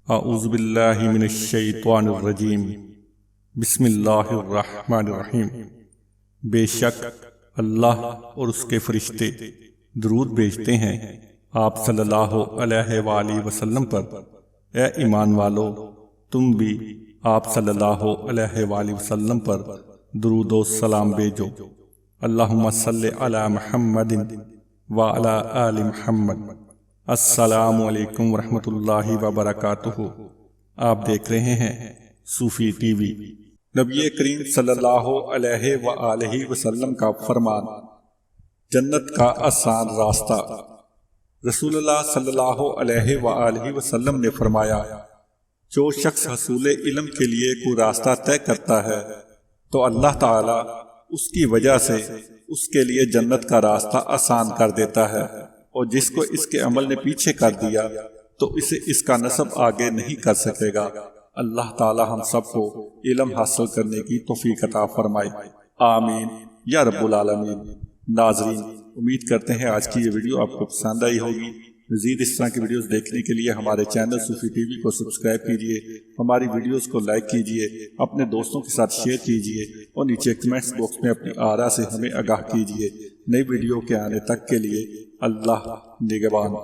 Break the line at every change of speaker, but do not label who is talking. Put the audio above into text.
اعوذ باللہ من الشیطان الرجیم بسم اللہ الرحمن الرحیم۔ بے شک اللہ اور اس کے فرشتے درود بھیجتے ہیں آپ صلی اللہ علیہ وآلہ وسلم پر۔ اے ایمان والو، تم بھی آپ صلی اللہ علیہ وآلہ وسلم پر درود و سلام بھیجو۔ اللہم صلی علی محمد وعلی آل محمد۔ السلام علیکم ورحمۃ اللہ وبرکاتہ۔ آپ دیکھ رہے ہیں صوفی ٹی وی۔ نبی کریم صلی اللہ علیہ وآلہ وسلم کا فرمان، جنت کا آسان راستہ۔ رسول اللہ صلی اللہ علیہ وآلہ وسلم نے فرمایا، جو شخص حصول علم کے لیے کوئی راستہ طے کرتا ہے تو اللہ تعالی اس کی وجہ سے اس کے لیے جنت کا راستہ آسان کر دیتا ہے، اور جس کو اس کے عمل نے پیچھے کر دیا تو اسے اس کا نسب آگے نہیں کر سکے گا۔ اللہ تعالی ہم سب کو علم حاصل کرنے کی توفیق عطا فرمائے، آمین یا رب العالمین۔ ناظرین، امید کرتے ہیں آج کی یہ ویڈیو آپ کو پسند آئی ہوگی۔ مزید اس طرح کی ویڈیوز دیکھنے کے لیے ہمارے چینل صوفی ٹی وی کو سبسکرائب کیجیے، ہماری ویڈیوز کو لائک کیجیے، اپنے دوستوں کے ساتھ شیئر کیجیے، اور نیچے کمنٹس باکس میں اپنی آراء سے ہمیں آگاہ کیجیے۔ نئی ویڈیو کے آنے تک کے لیے اللہ نگہبان۔